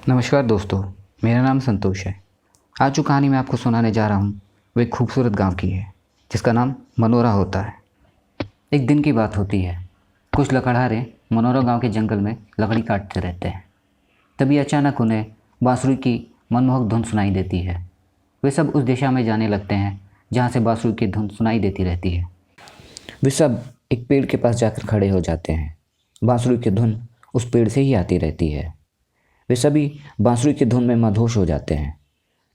नमस्कार दोस्तों, मेरा नाम संतोष है। आज जो कहानी मैं आपको सुनाने जा रहा हूँ वो एक खूबसूरत गांव की है जिसका नाम मनोरा होता है। एक दिन की बात होती है। कुछ लकड़हारे मनोरा गांव के जंगल में लकड़ी काटते रहते हैं। तभी अचानक उन्हें बांसुरी की मनमोहक धुन सुनाई देती है। वे सब उस दिशा में जाने लगते हैं जहाँ से बांसुरी की धुन सुनाई देती रहती है। वे सब एक पेड़ के पास जाकर खड़े हो जाते हैं। बांसुरी की धुन उस पेड़ से ही आती रहती है। वे सभी बांसुरी की धुन में मदहोश हो जाते हैं।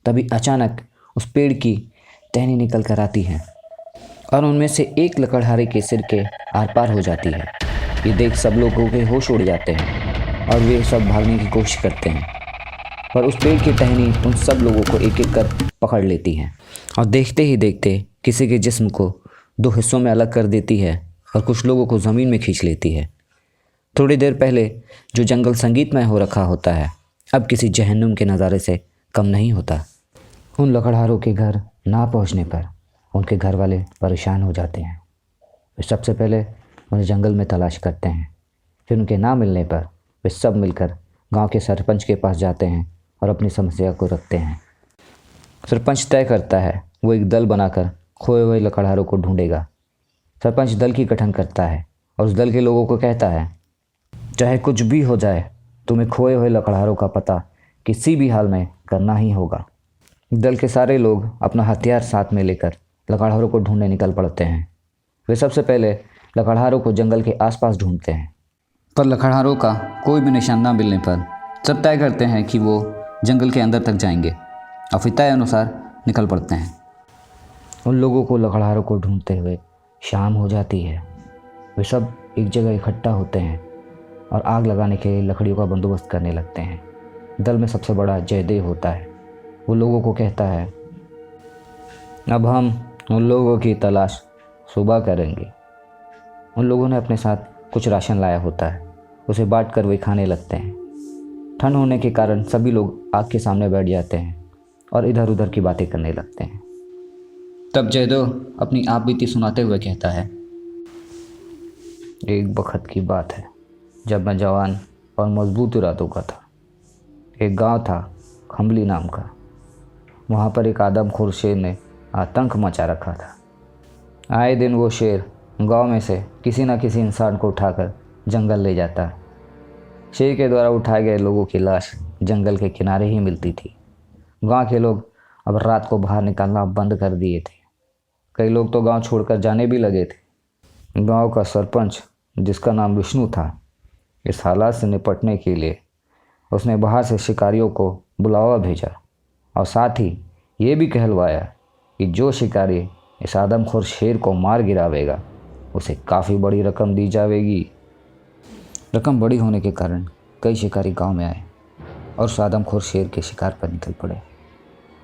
तभी अचानक उस पेड़ की टहनी निकल कर आती है और उनमें से एक लकड़हारे के सिर के आर पार हो जाती है। ये देख सब लोगों के होश उड़ जाते हैं और वे सब भागने की कोशिश करते हैं, पर उस पेड़ की टहनी उन सब लोगों को एक एक कर पकड़ लेती है और देखते ही देखते किसी के जिस्म को दो हिस्सों में अलग कर देती है और कुछ लोगों को ज़मीन में खींच लेती है। थोड़ी देर पहले जो जंगल संगीतमय हो रखा होता है अब किसी जहन्नुम के नज़ारे से कम नहीं होता। उन लकड़हारों के घर ना पहुंचने पर उनके घर वाले परेशान हो जाते हैं। वे सबसे पहले उन्हें जंगल में तलाश करते हैं। फिर उनके ना मिलने पर वे सब मिलकर गांव के सरपंच के पास जाते हैं और अपनी समस्या को रखते हैं। सरपंच तय करता है वो एक दल बनाकर खोए हुए लकड़हारों को ढूंढेगा। सरपंच दल की गठन करता है और उस दल के लोगों को कहता है, चाहे कुछ भी हो जाए तुम्हें खोए हुए लकड़हारों का पता किसी भी हाल में करना ही होगा। दल के सारे लोग अपना हथियार साथ में लेकर लकड़हारों को ढूंढने निकल पड़ते हैं। वे सबसे पहले लकड़हारों को जंगल के आसपास ढूंढते हैं, पर लकड़हारों का कोई भी निशान न मिलने पर सब तय करते हैं कि वो जंगल के अंदर तक जाएंगे और फिर तय अनुसार निकल पड़ते हैं। उन लोगों को लकड़हारों को ढूंढते हुए शाम हो जाती है। वे सब एक जगह इकट्ठा होते हैं और आग लगाने के लिए लकड़ियों का बंदोबस्त करने लगते हैं। दल में सबसे बड़ा जयदेव होता है। वो लोगों को कहता है, अब हम उन लोगों की तलाश सुबह करेंगे। उन लोगों ने अपने साथ कुछ राशन लाया होता है, उसे बांट कर वे खाने लगते हैं। ठंड होने के कारण सभी लोग आग के सामने बैठ जाते हैं और इधर उधर की बातें करने लगते हैं। तब जयदेव अपनी आप बीती सुनाते हुए कहता है, एक बखत की बात है जब मैं जवान और मजबूत इरादों का था। एक गांव था खम्बली नाम का। वहाँ पर एक आदमखोर शेर ने आतंक मचा रखा था। आए दिन वो शेर गांव में से किसी न किसी इंसान को उठाकर जंगल ले जाता। शेर के द्वारा उठाए गए लोगों की लाश जंगल के किनारे ही मिलती थी। गांव के लोग अब रात को बाहर निकलना बंद कर दिए थे। कई लोग तो गांव छोड़कर जाने भी लगे थे। गांव का सरपंच, जिसका नाम विष्णु था, इस हालात से निपटने के लिए उसने बाहर से शिकारियों को बुलावा भेजा और साथ ही ये भी कहलवाया कि जो शिकारी इस आदमखोर शेर को मार गिरावेगा उसे काफ़ी बड़ी रकम दी जाएगी। रकम बड़ी होने के कारण कई शिकारी गांव में आए और उस आदमखोर शेर के शिकार पर निकल पड़े।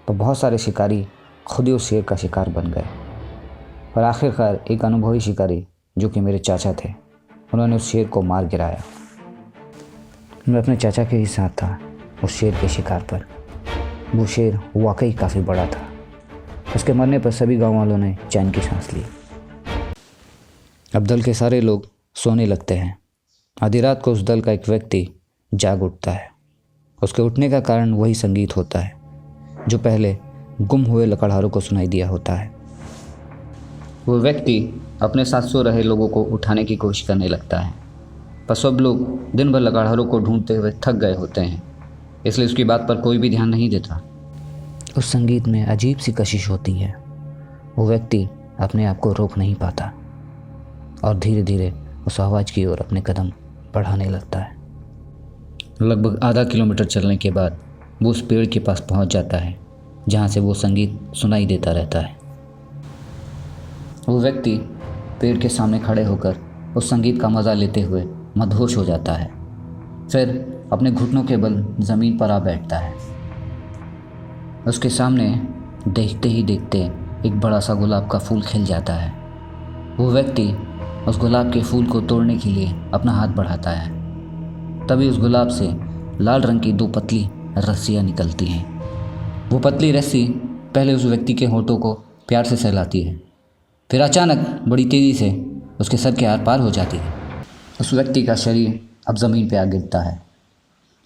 तो बहुत सारे शिकारी खुद ही उस शेर का शिकार बन गए। पर आखिरकार एक अनुभवी शिकारी, जो कि मेरे चाचा थे, उन्होंने उस शेर को मार गिराया। मैं अपने चाचा के ही साथ था उस शेर के शिकार पर। वो शेर वाकई काफ़ी बड़ा था। उसके मरने पर सभी गांव वालों ने चैन की सांस ली। अब दल के सारे लोग सोने लगते हैं। आधी रात को उस दल का एक व्यक्ति जाग उठता है। उसके उठने का कारण वही संगीत होता है जो पहले गुम हुए लकड़हारों को सुनाई दिया होता है। वो व्यक्ति अपने साथ सो रहे लोगों को उठाने की कोशिश करने लगता है, पर सब लोग दिन भर लकड़हारों को ढूंढते हुए थक गए होते हैं, इसलिए उसकी बात पर कोई भी ध्यान नहीं देता। उस संगीत में अजीब सी कशिश होती है। वो व्यक्ति अपने आप को रोक नहीं पाता और धीरे धीरे उस आवाज़ की ओर अपने कदम बढ़ाने लगता है। लगभग आधा किलोमीटर चलने के बाद वो उस पेड़ के पास पहुंच जाता है जहां से वो संगीत सुनाई देता रहता है। वो व्यक्ति पेड़ के सामने खड़े होकर उस संगीत का मज़ा लेते हुए मदहोश हो जाता है। फिर अपने घुटनों के बल ज़मीन पर आ बैठता है। उसके सामने देखते ही देखते एक बड़ा सा गुलाब का फूल खिल जाता है। वो व्यक्ति उस गुलाब के फूल को तोड़ने के लिए अपना हाथ बढ़ाता है। तभी उस गुलाब से लाल रंग की दो पतली रस्सियाँ निकलती हैं। वो पतली रस्सी पहले उस व्यक्ति के होठों को प्यार से सहलाती है, फिर अचानक बड़ी तेज़ी से उसके सर के आर पार हो जाती है। उस व्यक्ति का शरीर अब ज़मीन पर आ गिरता है।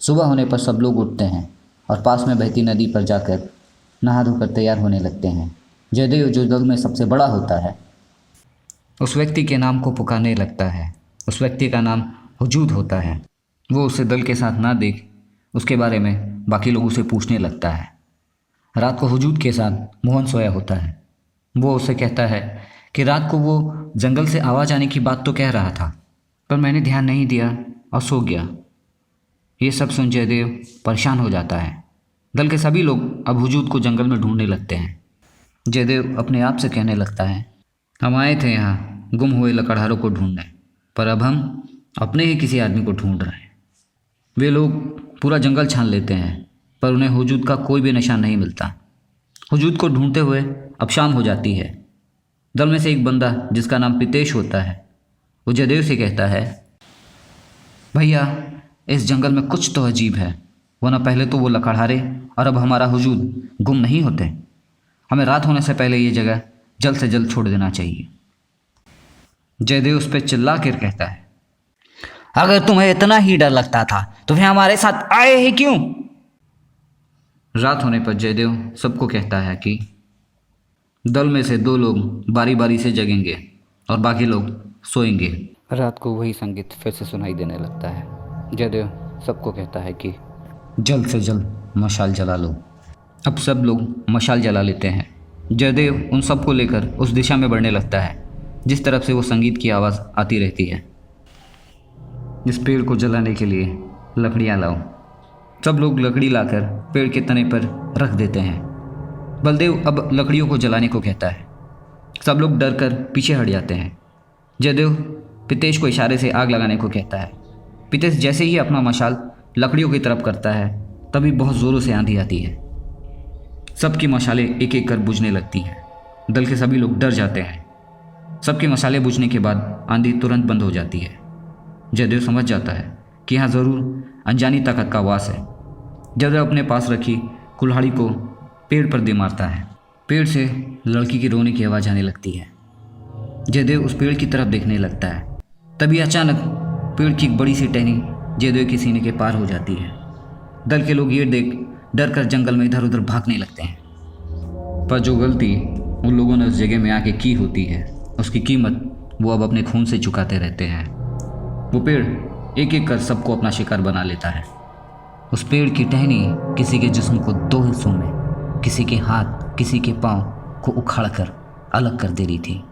सुबह होने पर सब लोग उठते हैं और पास में बहती नदी पर जाकर नहा धोकर तैयार होने लगते हैं। जयदेव जो दल में सबसे बड़ा होता है उस व्यक्ति के नाम को पुकारने लगता है। उस व्यक्ति का नाम हुजूद होता है। वो उसे दल के साथ ना देख उसके बारे में बाकी लोगों से पूछने लगता है। रात को हुजूद के साथ मोहन सोया होता है। वो उसे कहता है कि रात को वो जंगल से आवाज़ आने की बात तो कह रहा था, पर मैंने ध्यान नहीं दिया और सो गया। ये सब सुन जयदेव परेशान हो जाता है। दल के सभी लोग अब हुजूद को जंगल में ढूंढने लगते हैं। जयदेव अपने आप से कहने लगता है, हम आए थे यहाँ गुम हुए लकड़हारों को ढूंढने, पर अब हम अपने ही किसी आदमी को ढूंढ रहे हैं। वे लोग पूरा जंगल छान लेते हैं, पर उन्हें हुजूद का कोई भी निशान नहीं मिलता। हुजूद को ढूंढते हुए अब शाम हो जाती है। दल में से एक बंदा जिसका नाम पितेश होता है, वो जयदेव से कहता है, भैया इस जंगल में कुछ तो अजीब है, वरना पहले तो वो लकड़हारे और अब हमारा हुजूद गुम नहीं होते। हमें रात होने से पहले ये जगह जल्द से जल्द छोड़ देना चाहिए। जयदेव उस पर चिल्ला कर कहता है, अगर तुम्हें इतना ही डर लगता था तो फिर हमारे साथ आए ही क्यों? रात होने पर जयदेव सबको कहता है कि दल में से 2 लोग बारी बारी से जगेंगे और बाकी लोग सोएंगे। रात को वही संगीत फिर से सुनाई देने लगता है। जयदेव सबको कहता है कि जल्द से जल्द मशाल जला लो। अब सब लोग मशाल जला लेते हैं। जयदेव उन सबको लेकर उस दिशा में बढ़ने लगता है जिस तरफ से वो संगीत की आवाज़ आती रहती है। इस पेड़ को जलाने के लिए लकड़ियाँ लाओ। सब लोग लकड़ी लाकर पेड़ के तने पर रख देते हैं। बलदेव अब लकड़ियों को जलाने को कहता है। सब लोग डर कर पीछे हट जाते हैं। जयदेव पितेश को इशारे से आग लगाने को कहता है। पितेश जैसे ही अपना मशाल लकड़ियों की तरफ करता है तभी बहुत ज़ोरों से आंधी आती है। सबकी मशालें एक एक कर बुझने लगती हैं। दल के सभी लोग डर जाते हैं। सबकी मशालें बुझने के बाद आंधी तुरंत बंद हो जाती है। जयदेव समझ जाता है कि यहाँ ज़रूर अनजानी ताकत का वास है। जयदेव अपने पास रखी कुल्हाड़ी को पेड़ पर दे मारता है। पेड़ से लड़की की रोने की आवाज़ आने लगती है। जयदेव उस पेड़ की तरफ देखने लगता है। तभी अचानक पेड़ की एक बड़ी सी टहनी जयदेव के सीने के पार हो जाती है। दल के लोग ये देख डर कर जंगल में इधर उधर भागने लगते हैं। पर जो गलती उन लोगों ने उस जगह में आके की होती है उसकी कीमत वो अब अपने खून से चुकाते रहते हैं। वो पेड़ एक एक कर सबको अपना शिकार बना लेता है। उस पेड़ की टहनी किसी के जिस्म को 2 हिस्सों में, किसी के हाथ किसी के पाँव को उखाड़कर अलग कर दे रही थी।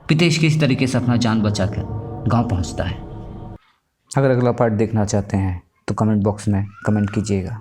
पितेश किस तरीके से अपना जान बचाकर गांव पहुंचता है। अगर अगला पार्ट देखना चाहते हैं तो कमेंट बॉक्स में कमेंट कीजिएगा।